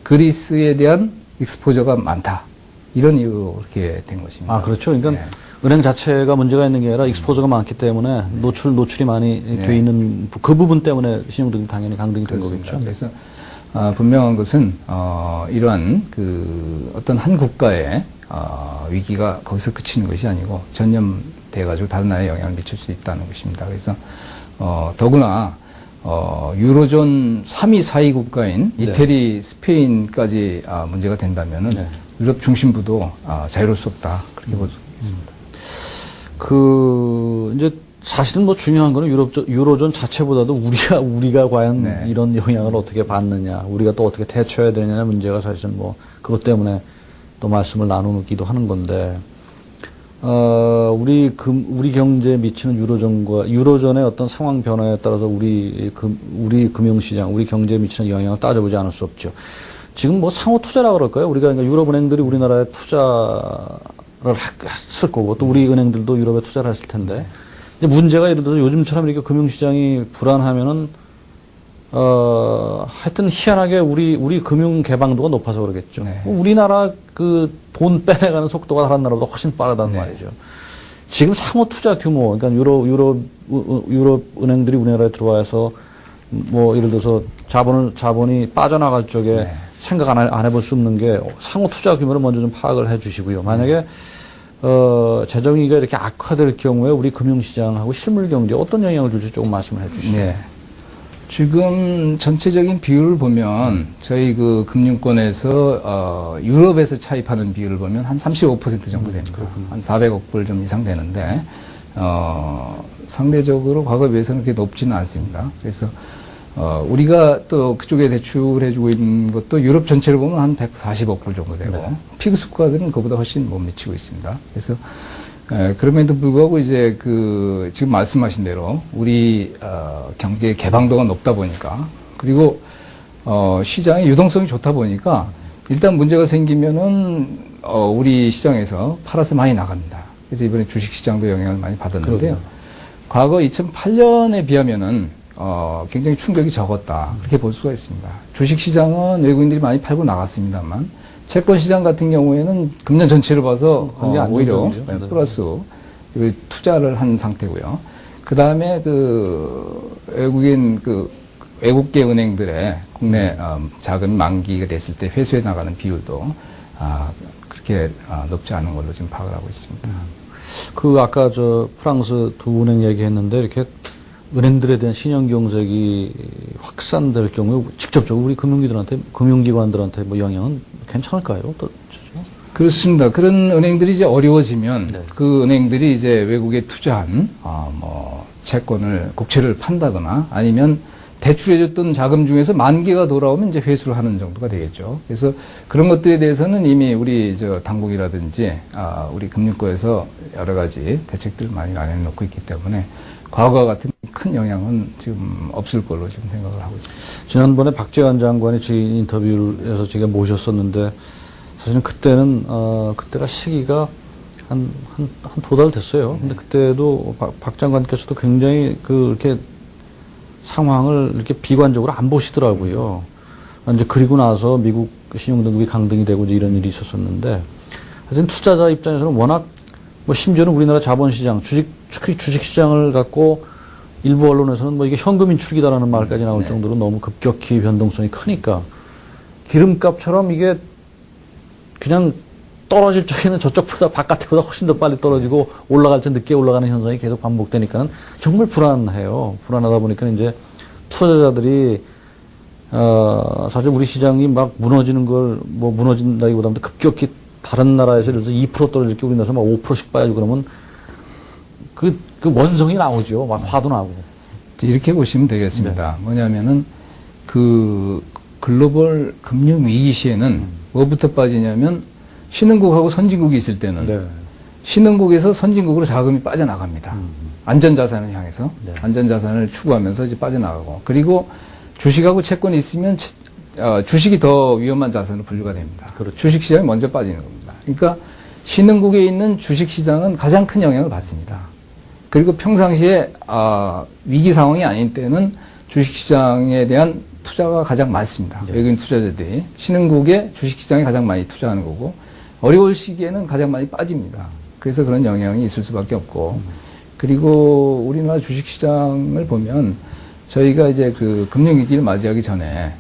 그리스에 대한 익스포저가 많다. 이런 이유로 그렇게 된 것입니다. 아, 그렇죠. 그러니까 네. 은행 자체가 문제가 있는 게 아니라 익스포저가 많기 때문에 노출이 많이 네. 돼 있는 그 부분 때문에 신용등급이 당연히 강등이 된 그렇습니다. 거겠죠. 그래서 분명한 것은 이러한 그 어떤 한 국가의 위기가 거기서 그치는 것이 아니고 전염돼 가지고 다른 나라에 영향을 미칠 수 있다는 것입니다. 그래서 더구나 유로존 3위, 4위 국가인 네. 이태리, 스페인까지 문제가 된다면은 네. 유럽 중심부도 자유로울 수 없다. 그렇게 볼 수 있습니다. 이제 사실은 뭐 중요한 거는 유로존 자체보다도 우리가 과연 네. 이런 영향을 어떻게 받느냐, 우리가 또 어떻게 대처해야 되느냐 문제가 사실은 뭐 그것 때문에 또 말씀을 나누기도 하는 건데, 우리 경제에 미치는 유로존의 어떤 상황 변화에 따라서 우리 금융시장, 우리 경제에 미치는 영향을 따져보지 않을 수 없죠. 지금 뭐 상호 투자라 그럴까요? 우리가 그러니까 유럽 은행들이 우리나라에 투자를 했을 거고 또 우리 은행들도 유럽에 투자를 했을 텐데, 이제 문제가 예를 들어서 요즘처럼 이렇게 금융시장이 불안하면은 하여튼 희한하게 우리 금융 개방도가 높아서 그러겠죠. 네. 우리나라 그 돈 빼내가는 속도가 다른 나라보다 훨씬 빠르단 네. 말이죠. 지금 상호 투자 규모, 그러니까 유럽 은행들이 우리나라에 들어와서 뭐 예를 들어서 자본이 빠져나갈 적에 네. 생각 안 해볼 수 없는 게 상호 투자 규모를 먼저 좀 파악을 해 주시고요. 만약에 재정위기가 이렇게 악화될 경우에 우리 금융시장하고 실물 경제에 어떤 영향을 줄지 조금 말씀을 해 주시죠. 네. 지금 전체적인 비율을 보면 저희 그 금융권에서 유럽에서 차입하는 비율을 보면 한 35% 정도 됩니다. 한 400억 불 좀 이상 되는데 상대적으로 과거에 비해서는 그렇게 높지는 않습니다. 그래서 우리가 또 그쪽에 대출해주고 있는 것도 유럽 전체를 보면 한 140억 불 정도 되고 네. 피그스 국가들은 그보다 훨씬 못 미치고 있습니다. 그래서 그럼에도 불구하고 이제 그 지금 말씀하신 대로 우리 경제 개방도가 높다 보니까 그리고 시장의 유동성이 좋다 보니까 일단 문제가 생기면은 우리 시장에서 팔아서 많이 나갑니다. 그래서 이번에 주식 시장도 영향을 많이 받았는데요. 그러게요. 과거 2008년에 비하면은 굉장히 충격이 적었다. 그렇게 볼 수가 있습니다. 주식 시장은 외국인들이 많이 팔고 나갔습니다만 채권 시장 같은 경우에는 금년 전체를 봐서 굉장히 오히려 안정적이죠. 플러스 투자를 한 상태고요. 그 다음에 그 외국계 은행들의 국내 자금 만기가 됐을 때 회수해 나가는 비율도 그렇게 높지 않은 걸로 지금 파악을 하고 있습니다. 아까 프랑스 두 은행 얘기했는데 이렇게 은행들에 대한 신용 경색이 확산될 경우에 직접적으로 우리 금융기관들한테 뭐 영향은 괜찮을까요? 그렇습니다. 그런 은행들이 이제 어려워지면 네. 그 은행들이 이제 외국에 투자한 국채를 판다거나 아니면 대출해줬던 자금 중에서 만기가 돌아오면 이제 회수를 하는 정도가 되겠죠. 그래서 그런 것들에 대해서는 이미 우리 당국이라든지 우리 금융권에서 여러 가지 대책들을 많이 마련해 놓고 있기 때문에 과거와 같은 큰 영향은 지금 없을 걸로 지금 생각을 하고 있습니다. 지난번에 박재환 장관이 저희 인터뷰에서 제가 모셨었는데 사실은 그때가 시기가 한 두 달 됐어요. 근데 그때도 박 장관께서도 굉장히 이렇게 상황을 이렇게 비관적으로 안 보시더라고요. 이제 그리고 나서 미국 신용등급이 강등이 되고 이제 이런 일이 있었었는데 하여튼 투자자 입장에서는 워낙 심지어는 우리나라 자본시장, 특히 주식시장을 갖고 일부 언론에서는 이게 현금 인출기다라는 말까지 나올 네. 정도로 너무 급격히 변동성이 크니까 기름값처럼 이게 그냥 떨어질 적에는 저쪽보다 바깥보다 훨씬 더 빨리 떨어지고 올라갈 때 늦게 올라가는 현상이 계속 반복되니까는 정말 불안해요. 불안하다 보니까 이제 투자자들이 사실 우리 시장이 막 무너지는 걸 무너진다기보다는 급격히 다른 나라에서 예를 들어서 2% 떨어질 게 우리나라에서 막 5%씩 빠지고 그러면 그 원성이 나오죠. 막 화도 나고. 이렇게 보시면 되겠습니다. 뭐냐면은 그 글로벌 금융 위기 시에는 뭐부터 빠지냐면 신흥국하고 선진국이 있을 때는 네. 신흥국에서 선진국으로 자금이 빠져나갑니다. 안전자산을 향해서 네. 안전자산을 추구하면서 이제 빠져나가고 그리고 주식하고 채권이 있으면 주식이 더 위험한 자산으로 분류가 됩니다. 그렇죠. 주식 시장이 먼저 빠지는 겁니다. 그러니까 신흥국에 있는 주식시장은 가장 큰 영향을 받습니다. 그리고 평상시에 위기 상황이 아닌 때는 주식시장에 대한 투자가 가장 많습니다. 외국인 투자자들이 신흥국에 주식시장에 가장 많이 투자하는 거고 어려울 시기에는 가장 많이 빠집니다. 그래서 그런 영향이 있을 수밖에 없고 그리고 우리나라 주식시장을 보면 저희가 이제 그 금융위기를 맞이하기 전에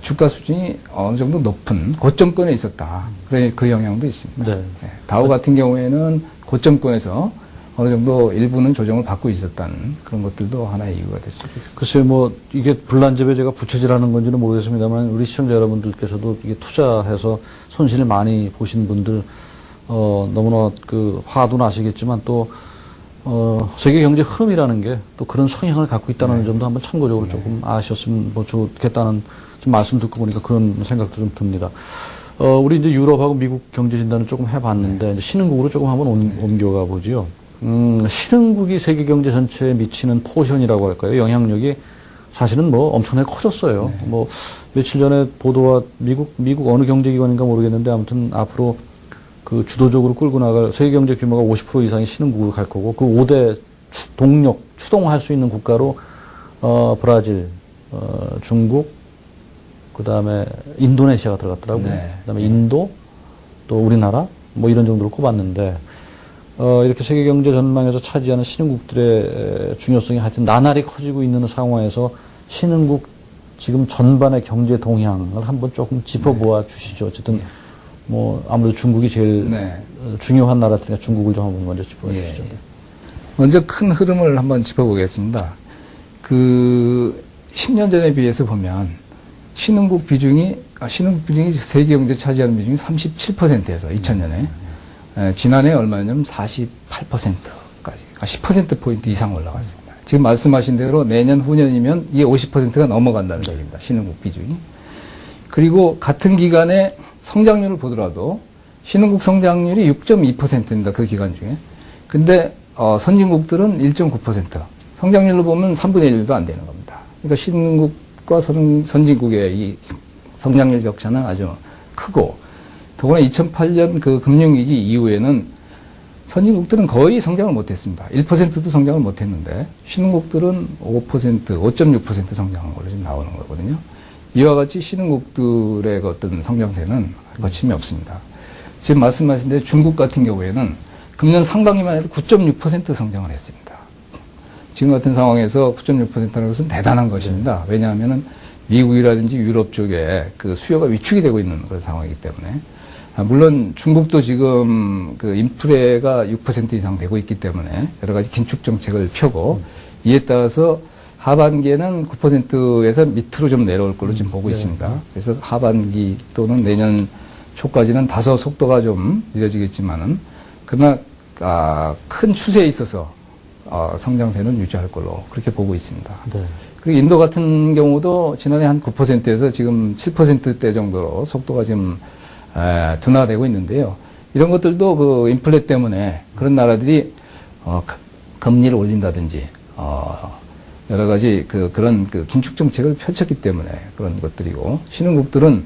주가 수준이 어느 정도 높은 고점권에 있었다. 그래 그 영향도 있습니다. 네. 다우 같은 경우에는 고점권에서 어느 정도 일부는 조정을 받고 있었다는 그런 것들도 하나의 이유가 될 수 있습니다. 글쎄요, 뭐, 이게 불난집에 제가 부채질하는 건지는 모르겠습니다만, 우리 시청자 여러분들께서도 이게 투자해서 손실을 많이 보신 분들, 너무나 그 화도 나시겠지만 또, 세계 경제 흐름이라는 게 또 그런 성향을 갖고 있다는 점도 한번 참고적으로 조금 아셨으면 뭐 좋겠다는 좀 말씀 듣고 보니까 그런 생각도 좀 듭니다. 우리 이제 유럽하고 미국 경제 진단을 조금 해봤는데, 이제 신흥국으로 조금 한번 옮겨가 보지요. 신흥국이 세계 경제 전체에 미치는 포션이라고 할까요? 영향력이 사실은 뭐 엄청나게 커졌어요. 뭐 며칠 전에 보도와 미국 어느 경제기관인가 모르겠는데 아무튼 앞으로 그 주도적으로 끌고 나갈 세계 경제 규모가 50% 이상이 신흥국으로 갈 거고 그 5대 추동할 수 있는 국가로 브라질, 중국, 그다음에 인도네시아가 들어갔더라고요. 네. 그다음에 인도, 또 우리나라 뭐 이런 정도로 꼽았는데 이렇게 세계 경제 전망에서 차지하는 신흥국들의 중요성이 하여튼 나날이 커지고 있는 상황에서 신흥국 지금 전반의 경제 동향을 한번 조금 짚어보아 주시죠. 어쨌든 뭐 아무래도 중국이 제일 중요한 나라니까 중국을 좀 한번 먼저 짚어 주시죠. 먼저 큰 흐름을 한번 짚어보겠습니다. 그 10년 전에 비해서 보면 신흥국 비중이 세계 경제 차지하는 비중이 37%에서 2000년에 지난해 얼마냐면 48%까지 10%포인트 이상 올라갔습니다. 지금 말씀하신 대로 내년 후년이면 이게 50%가 넘어간다는 얘기입니다. 신흥국 비중이. 그리고 같은 기간에 성장률을 보더라도 신흥국 성장률이 6.2%입니다. 그 기간 중에. 근데 선진국들은 1.9%. 성장률로 보면 3분의 1도 안 되는 겁니다. 그러니까 신흥국과 선진국의 이 성장률 격차는 아주 크고 더구나 2008년 그 금융위기 이후에는 선진국들은 거의 성장을 못했습니다. 1%도 성장을 못했는데 신흥국들은 5.6% 성장한 걸로 지금 나오는 거거든요. 이와 같이 신흥국들의 어떤 성장세는 거침이 없습니다. 지금 말씀하신 대로 중국 같은 경우에는 금년 상반기만 해도 9.6% 성장을 했습니다. 지금 같은 상황에서 9.6%라는 것은 대단한 것입니다. 왜냐하면은 미국이라든지 유럽 쪽에 그 수요가 위축이 되고 있는 그런 상황이기 때문에. 물론 중국도 지금 그 인플레가 6% 이상 되고 있기 때문에 여러 가지 긴축 정책을 펴고 이에 따라서 하반기에는 9%에서 밑으로 좀 내려올 걸로 지금 보고 있습니다. 그래서 하반기 또는 내년 초까지는 다소 속도가 좀 느려지겠지만은 그러나 큰 추세에 있어서 성장세는 유지할 걸로 그렇게 보고 있습니다. 네. 그리고 인도 같은 경우도 지난해 한 9%에서 지금 7%대 정도로 속도가 지금 둔화되고 있는데요. 이런 것들도 그 인플레 때문에 그런 나라들이 금리를 올린다든지 여러 가지 그런 긴축 정책을 펼쳤기 때문에 그런 것들이고 신흥국들은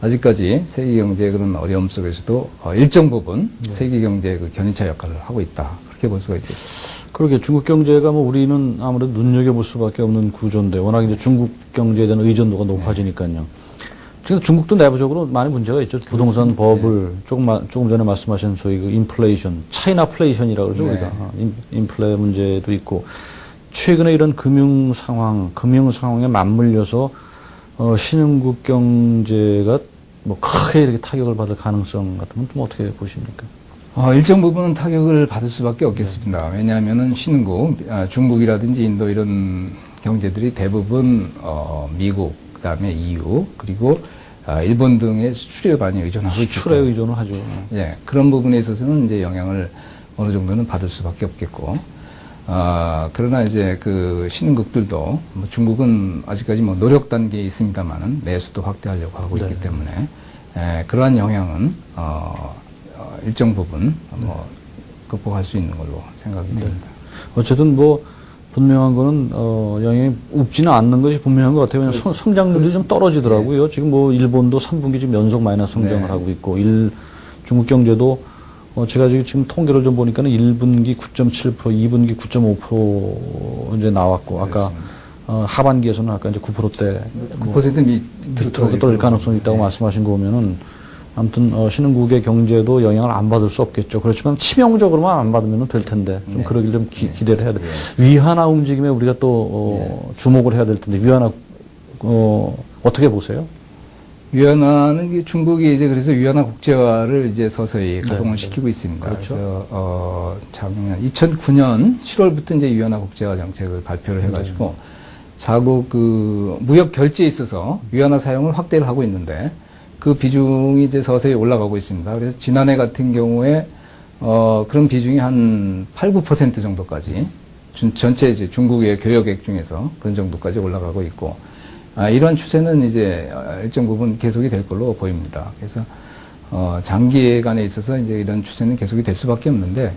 아직까지 세계 경제의 그런 어려움 속에서도 일정 부분 세계 경제의 그 견인차 역할을 하고 있다. 그렇게 볼 수가 있겠습니다. 그러게 중국 경제가 뭐 우리는 아무래도 눈여겨볼 수밖에 없는 구조인데 워낙 이제 중국 경제에 대한 의존도가 높아지니까요. 지금 중국도 내부적으로 많은 문제가 있죠. 부동산 버블, 조금 전에 말씀하신 소위 그 인플레이션, 차이나플레이션이라고 그러죠, 우리가. 인플레 문제도 있고, 최근에 이런 금융 상황에 맞물려서, 신흥국 경제가 뭐 크게 이렇게 타격을 받을 가능성 같으면 좀 어떻게 보십니까? 일정 부분은 타격을 받을 수밖에 없겠습니다. 왜냐하면은 신흥국, 중국이라든지 인도 이런 경제들이 대부분, 미국, 그 다음에 EU, 그리고 일본 등의 수출에 많이 의존하고 있죠. 수출에 의존을 하죠. 예, 그런 부분에 있어서는 이제 영향을 어느 정도는 받을 수밖에 없겠고, 그러나 이제 그 신흥국들도 뭐 중국은 아직까지 뭐 노력 단계에 있습니다만은 내수도 확대하려고 하고 있기 때문에 그러한 영향은 일정 부분 뭐 극복할 수 있는 걸로 생각이 됩니다. 어쨌든 뭐 분명한 거는 영향이 없지는 않는 것이 분명한 것 같아요. 왜냐하면 성장률이 좀 떨어지더라고요. 지금 뭐 일본도 3분기 지금 연속 마이너스 성장을 하고 있고 중국 경제도 제가 지금 통계를 좀 보니까는 1분기 9.7%, 2분기 9.5% 이제 나왔고, 아까 하반기에서는 아까 이제 9%대 9% 밑으로 떨어질 가능성이 있다고 말씀하신 거 보면은 아무튼 신흥국의 경제도 영향을 안 받을 수 없겠죠. 그렇지만 치명적으로만 안 받으면 될 텐데 좀 그러길 좀 기대를 해야 돼. 위안화 움직임에 우리가 또 주목을 해야 될 텐데 위안화 어떻게 보세요? 위안화는 이게 중국이 이제 그래서 위안화 국제화를 이제 서서히 가동을 시키고 있습니다. 그렇죠. 그래서 작년 2009년 7월부터 이제 위안화 국제화 정책을 발표를 해가지고 자국 그 무역 결제에 있어서 위안화 사용을 확대를 하고 있는데 그 비중이 이제 서서히 올라가고 있습니다. 그래서 지난해 같은 경우에 그런 비중이 한 8, 9% 정도까지 전체 이제 중국의 교역액 중에서 그런 정도까지 올라가고 있고 이런 추세는 이제 일정 부분 계속이 될 걸로 보입니다. 그래서 장기간에 있어서 이제 이런 추세는 계속이 될 수밖에 없는데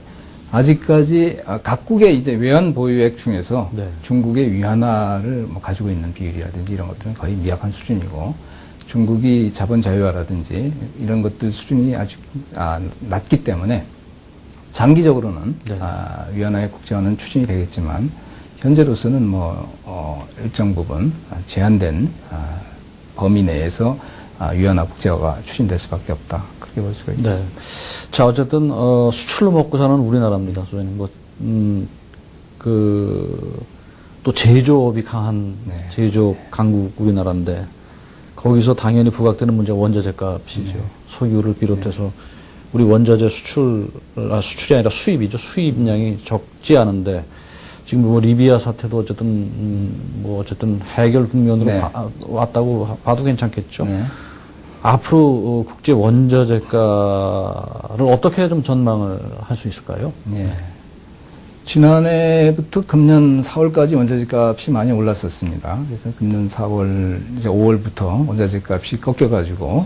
아직까지 각국의 이제 외환 보유액 중에서 중국의 위안화를 뭐 가지고 있는 비율이라든지 이런 것들은 거의 미약한 수준이고 중국이 자본 자유화라든지 이런 것들 수준이 아주 낮기 때문에 장기적으로는 위안화의 국제화는 추진이 되겠지만 현재로서는 뭐 일정 부분 제한된 범위 내에서 위안화 국제화가 추진될 수밖에 없다. 그렇게 볼 수가 있습니다. 네. 자, 어쨌든 수출로 먹고 사는 우리나라입니다, 소장님. 또 제조업이 강한 제조업 강국 우리나라인데 거기서 당연히 부각되는 문제가 원자재 값이죠. 석유를 비롯해서 우리 원자재 수출이 아니라 수입이죠. 수입량이 적지 않은데 지금 뭐 리비아 사태도 어쨌든 해결 국면으로 왔다고 봐도 괜찮겠죠. 앞으로 국제 원자재가를 어떻게 좀 전망을 할 수 있을까요? 지난해부터 금년 4월까지 원자재 값이 많이 올랐었습니다. 그래서 금년 4월, 이제 5월부터 원자재 값이 꺾여가지고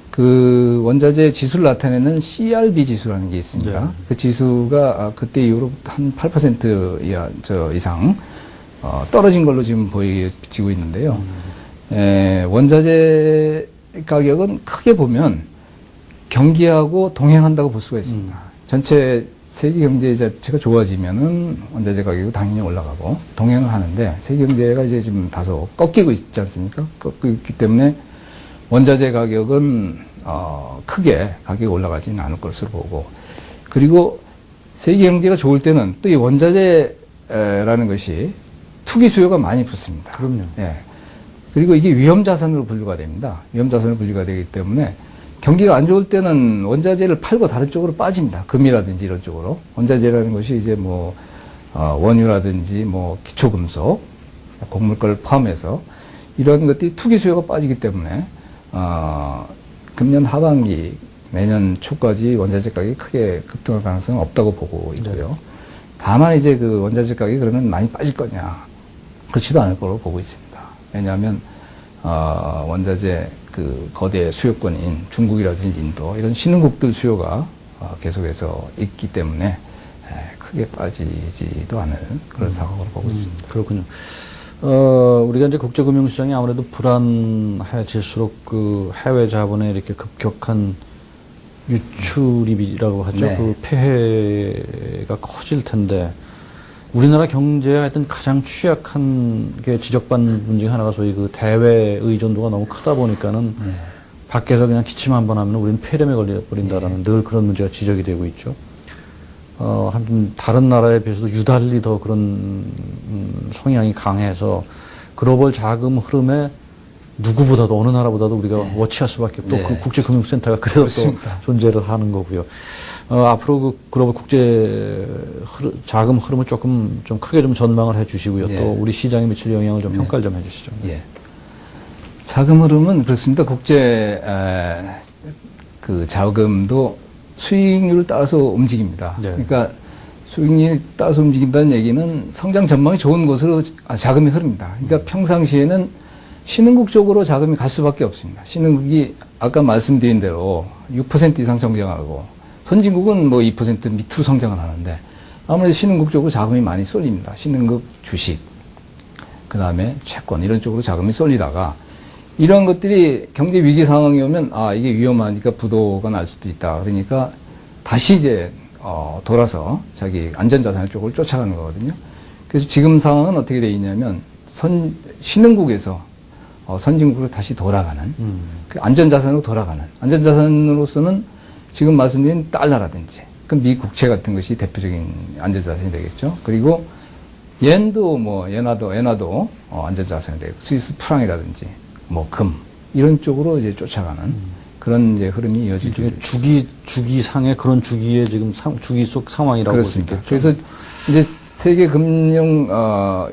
그 원자재 지수를 나타내는 CRB 지수라는 게 있습니다. 그 지수가 그때 이후로 한 8% 이상 떨어진 걸로 지금 보여지고 있는데요. 원자재 가격은 크게 보면 경기하고 동행한다고 볼 수가 있습니다. 전체 세계 경제 자체가 좋아지면은 원자재 가격이 당연히 올라가고 동행을 하는데 세계 경제가 이제 좀 다소 꺾이고 있지 않습니까? 꺾이고 있기 때문에 원자재 가격은 크게 가격이 올라가지는 않을 것으로 보고 그리고 세계 경제가 좋을 때는 또 이 원자재라는 것이 투기 수요가 많이 붙습니다. 그럼요. 그리고 이게 위험 자산으로 분류가 됩니다. 위험 자산으로 분류가 되기 때문에 경기가 안 좋을 때는 원자재를 팔고 다른 쪽으로 빠집니다. 금이라든지 이런 쪽으로. 원자재라는 것이 이제 뭐, 원유라든지 뭐, 기초금속, 곡물걸 포함해서 이런 것들이 투기 수요가 빠지기 때문에, 금년 하반기, 내년 초까지 원자재 가격이 크게 급등할 가능성은 없다고 보고 있고요. 다만 이제 그 원자재 가격이 그러면 많이 빠질 거냐. 그렇지도 않을 거로 보고 있습니다. 왜냐하면, 원자재 그 거대 수요권인 중국이라든지 인도 이런 신흥국들 수요가 계속해서 있기 때문에 크게 빠지지도 않을 그런 상황으로 보고 있습니다. 그렇군요. 우리가 이제 국제금융시장이 아무래도 불안해질수록 그 해외 자본의 이렇게 급격한 유출입이라고 하죠. 그 폐해가 커질 텐데 우리나라 경제에 하여튼 가장 취약한 게 지적받는 문제 하나가 소위 그 대외 의존도가 너무 크다 보니까는 밖에서 그냥 기침 한 번 하면 우리는 폐렴에 걸려버린다라는 늘 그런 문제가 지적이 되고 있죠. 한편 다른 나라에 비해서도 유달리 더 그런 성향이 강해서 글로벌 자금 흐름에 누구보다도 어느 나라보다도 우리가 워치할 수밖에 없고 그 국제금융센터가 그래서 또 존재를 하는 거고요. 앞으로 그 글로벌 국제 자금 흐름을 조금 좀 크게 좀 전망을 해 주시고요. 또 우리 시장에 미칠 영향을 좀 평가를 좀 해 주시죠. 자금 흐름은 그렇습니다. 국제 그 자금도 수익률을 따라서 움직입니다. 그러니까 수익률을 따라서 움직인다는 얘기는 성장 전망이 좋은 곳으로 자금이 흐릅니다. 그러니까 평상시에는 신흥국 쪽으로 자금이 갈 수밖에 없습니다. 신흥국이 아까 말씀드린 대로 6% 이상 성장하고 선진국은 뭐 2% 밑으로 성장을 하는데 아무래도 신흥국 쪽으로 자금이 많이 쏠립니다. 신흥국 주식, 그 다음에 채권 이런 쪽으로 자금이 쏠리다가 이런 것들이 경제 위기 상황이 오면 이게 위험하니까 부도가 날 수도 있다. 그러니까 다시 이제 돌아서 자기 안전자산 쪽을 쫓아가는 거거든요. 그래서 지금 상황은 어떻게 돼 있냐면 신흥국에서 선진국으로 다시 돌아가는 그 안전자산으로 돌아가는 안전자산으로서는 지금 말씀드린 달러라든지 그 미 국채 같은 것이 대표적인 안전자산이 되겠죠. 그리고 엔도 엔화도 안전자산이 되고 스위스 프랑이라든지 금 이런 쪽으로 이제 쫓아가는 그런 이제 흐름이 이어지죠. 주기상의 그런 주기의 지금 주기 속 상황이라고 볼 수 있겠죠. 그래서 이제 세계 금융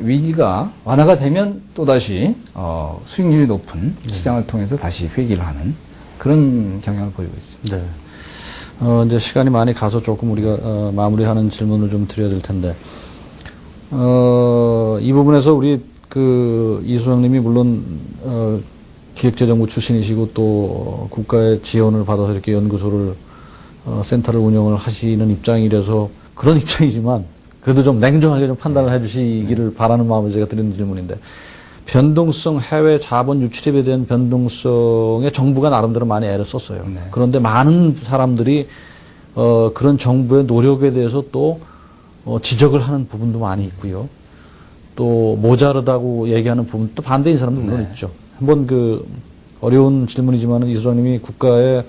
위기가 완화가 되면 또다시 수익률이 높은 시장을 통해서 다시 회귀를 하는 그런 경향을 보이고 있습니다. 네. 이제 시간이 많이 가서 조금 우리가 마무리하는 질문을 좀 드려야 될 텐데 이 부분에서 우리 이 소장님이 물론 기획재정부 출신이시고 또 국가의 지원을 받아서 이렇게 연구소를 센터를 운영을 하시는 입장이라서 그런 입장이지만 그래도 좀 냉정하게 좀 판단을 해주시기를 바라는 마음에 제가 드리는 질문인데 변동성 해외 자본 유출입에 대한 변동성에 정부가 나름대로 많이 애를 썼어요. 네. 그런데 많은 사람들이 그런 정부의 노력에 대해서 또 지적을 하는 부분도 많이 있고요. 또 모자르다고 얘기하는 부분 또 반대인 사람도 물론 있죠. 한번 어려운 질문이지만은 이 소장님이 국가의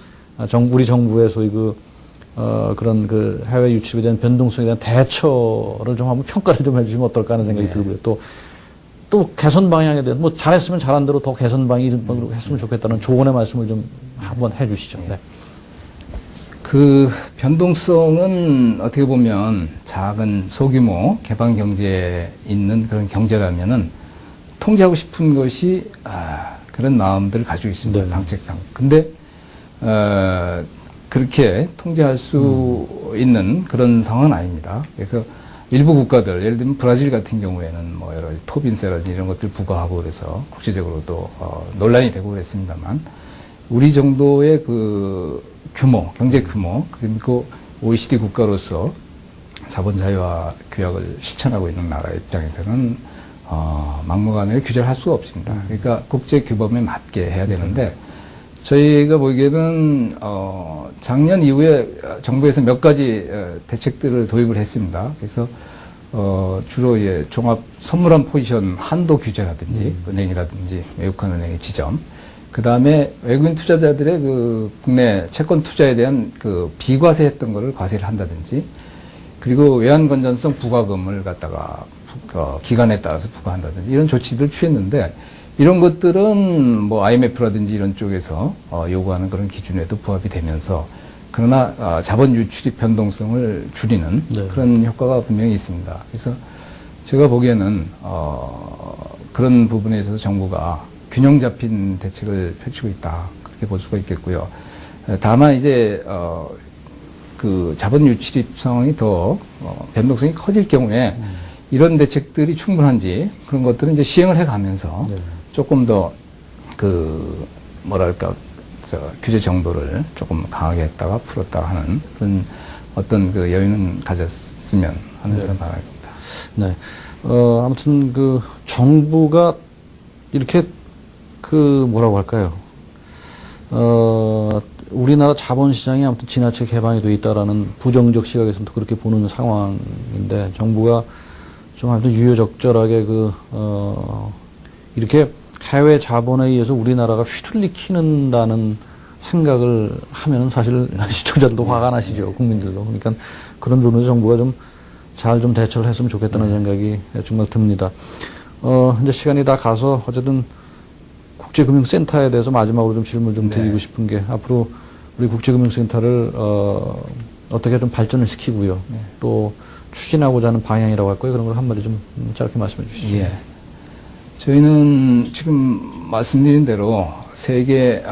우리 정부의 소위 그런 해외 유출에 대한 변동성에 대한 대처를 좀 한번 평가를 좀 해주시면 어떨까 하는 생각이 들고요. 또 개선 방향에 대한 잘했으면 잘한 대로 더 개선 방향으로 했으면 좋겠다는 조언의 말씀을 좀 한번 해주시죠. 네. 그 변동성은 어떻게 보면 작은 소규모 개방 경제에 있는 그런 경제라면은 통제하고 싶은 것이 그런 마음들을 가지고 있습니다. 네. 당책당. 근데 그렇게 통제할 수 있는 그런 상황은 아닙니다. 그래서 일부 국가들, 예를 들면 브라질 같은 경우에는 여러 가지 토빈세라든지 이런 것들 부과하고 그래서 국제적으로도 논란이 되고 그랬습니다만 우리 정도의 경제 규모, 그리고 OECD 국가로서 자본 자유화 규약을 실천하고 있는 나라 입장에서는 막무가내로 규제를 할 수가 없습니다. 그러니까 국제 규범에 맞게 해야 되는데 저희가 보기에는 작년 이후에 정부에서 몇 가지 대책들을 도입을 했습니다. 그래서 주로 종합 선물한 포지션 한도 규제라든지 은행이라든지 외국한 은행의 지점, 그 다음에 외국인 투자자들의 국내 채권 투자에 대한 비과세했던 거를 과세를 한다든지, 그리고 외환 건전성 부과금을 갖다가 기간에 따라서 부과한다든지 이런 조치들을 취했는데 이런 것들은 IMF라든지 이런 쪽에서 요구하는 그런 기준에도 부합이 되면서 그러나 자본 유출입 변동성을 줄이는 그런 효과가 분명히 있습니다. 그래서 제가 보기에는 그런 부분에 있어서 정부가 균형 잡힌 대책을 펼치고 있다 그렇게 볼 수가 있겠고요. 다만 이제 자본 유출입 상황이 더 변동성이 커질 경우에 이런 대책들이 충분한지 그런 것들은 이제 시행을 해가면서 조금 더 규제 정도를 조금 강하게 했다가 풀었다가 하는 그런 어떤 여유는 가졌으면 하는 그런 바람입니다. 네. 아무튼 정부가 이렇게 뭐라고 할까요? 우리나라 자본시장이 아무튼 지나쳐 개방이 돼 있다라는 부정적 시각에서도 그렇게 보는 상황인데 정부가 좀 아무튼 유효적절하게 이렇게 해외 자본에 의해서 우리나라가 휘둘리키는다는 생각을 하면은 사실 시청자들도 화가 나시죠. 국민들도. 그러니까 그런 부분에서 정부가 좀 잘 대처를 했으면 좋겠다는 생각이 정말 듭니다. 이제 시간이 다 가서 어쨌든 국제금융센터에 대해서 마지막으로 좀 질문을 좀 드리고 싶은 게 앞으로 우리 국제금융센터를 어떻게 좀 발전을 시키고요. 또 추진하고자 하는 방향이라고 할까요? 그런 걸 한마디 좀 짧게 말씀해 주시죠. 예. 저희는 지금 말씀드린 대로 세계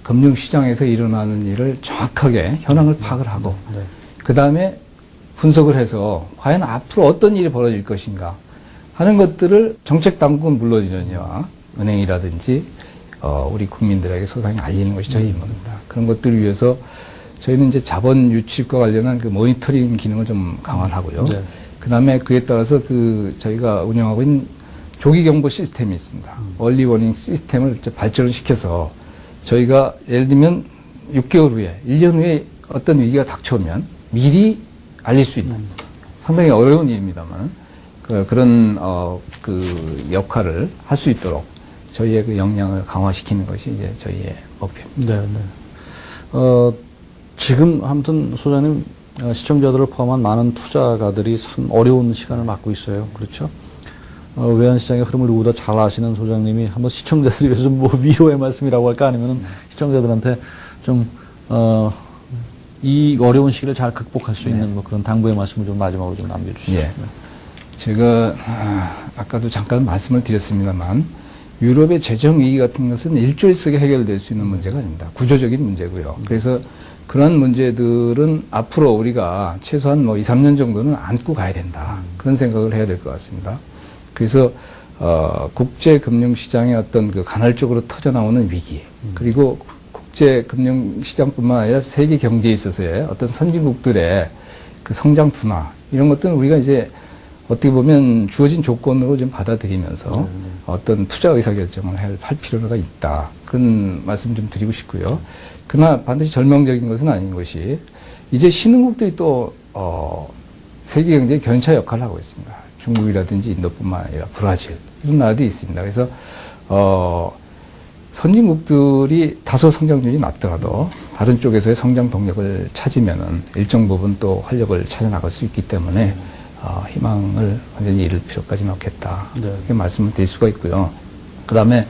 금융시장에서 일어나는 일을 정확하게 현황을 파악을 하고 그 다음에 분석을 해서 과연 앞으로 어떤 일이 벌어질 것인가 하는 것들을 정책당국은 물론이거니와 은행이라든지 우리 국민들에게 소상히 알리는 것이 저희 임무입니다. 그런 것들을 위해서 저희는 이제 자본 유출과 관련한 모니터링 기능을 좀 강화하고요. 그 다음에 그에 따라서 저희가 운영하고 있는 조기 경보 시스템이 있습니다. 얼리 워닝 시스템을 발전을 시켜서 저희가 예를 들면 6개월 후에, 1년 후에 어떤 위기가 닥쳐오면 미리 알릴 수 있는 상당히 어려운 일입니다만 그런 그 역할을 할 수 있도록 저희의 그 역량을 강화시키는 것이 이제 저희의 목표입니다. 네, 네. 지금 아무튼 소장님 시청자들을 포함한 많은 투자가들이 참 어려운 시간을 맞고 있어요. 그렇죠? 외환시장의 흐름을 누구보다 잘 아시는 소장님이 한번 시청자들이 위해서 뭐 위로의 말씀이라고 할까 아니면 시청자들한테 좀 이 어려운 시기를 잘 극복할 수 있는 뭐 그런 당부의 말씀을 좀 마지막으로 좀 남겨주시죠. 예. 제가 아까도 잠깐 말씀을 드렸습니다만 유럽의 재정 위기 같은 것은 일조일 속에 해결될 수 있는 문제가 아닙니다. 구조적인 문제고요. 그래서 그런 문제들은 앞으로 우리가 최소한 뭐 2, 3년 정도는 안고 가야 된다. 그런 생각을 해야 될 것 같습니다. 그래서 국제 금융 시장의 어떤 그 간헐적으로 터져 나오는 위기, 그리고 국제 금융 시장뿐만 아니라 세계 경제에 있어서의 어떤 선진국들의 그 성장 둔화 이런 것들은 우리가 이제 어떻게 보면 주어진 조건으로 좀 받아들이면서 어떤 투자 의사 결정을 할 필요가 있다. 그런 말씀 좀 드리고 싶고요. 그러나 반드시 절망적인 것은 아닌 것이 이제 신흥국들이 또 세계 경제의 견차 역할을 하고 있습니다. 중국이라든지 인도뿐만 아니라 브라질 이런 나라들이 있습니다. 그래서 선진국들이 다소 성장률이 낮더라도 다른 쪽에서의 성장 동력을 찾으면은 일정 부분 또 활력을 찾아 나갈 수 있기 때문에 희망을 완전히 잃을 필요까지는 없겠다. 네. 이렇게 말씀을 드릴 수가 있고요. 그 다음에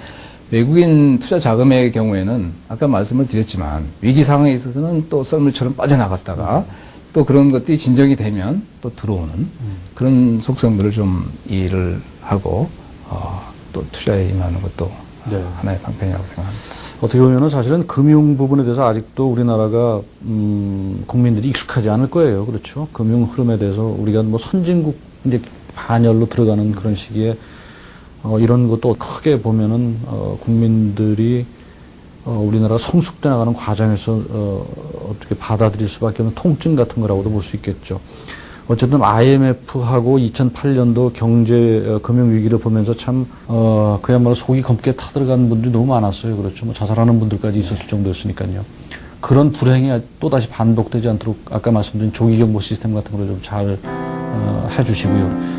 외국인 투자 자금의 경우에는 아까 말씀을 드렸지만 위기 상황에 있어서는 또 썰물처럼 빠져나갔다가 또 그런 것들이 진정이 되면 또 들어오는 그런 속성들을 좀 이해를 하고 또 투자에 임하는 것도 네. 하나의 방편이라고 생각합니다. 어떻게 보면은 사실은 금융 부분에 대해서 아직도 우리나라가 국민들이 익숙하지 않을 거예요. 그렇죠? 금융 흐름에 대해서 우리가 뭐 선진국 이제 반열로 들어가는 그런 시기에 이런 것도 크게 보면은 국민들이 우리나라가 성숙돼 나가는 과정에서 어떻게 받아들일 수밖에 없는 통증 같은 거라고도 볼 수 있겠죠. 어쨌든 IMF하고 2008년도 경제 금융 위기를 보면서 참 그야말로 속이 검게 타들어간 분들이 너무 많았어요. 그렇죠. 뭐 자살하는 분들까지 있었을 정도였으니까요. 그런 불행이 또 다시 반복되지 않도록 아까 말씀드린 조기 경보 시스템 같은 거를 좀 잘 해주시고요.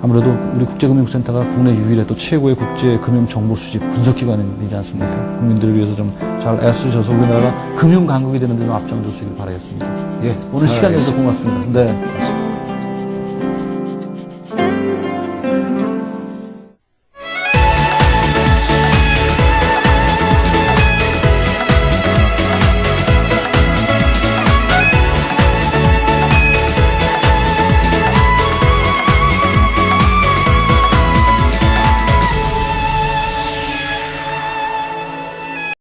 아무래도 우리 국제금융센터가 국내 유일의 또 최고의 국제금융정보 수집 분석기관이지 않습니까? 국민들을 위해서 좀 잘 애쓰셔서 우리나라가 금융 강국이 되는 데 좀 앞장서시길 바라겠습니다. 예. 오늘 시간 내주셔서 고맙습니다. 네.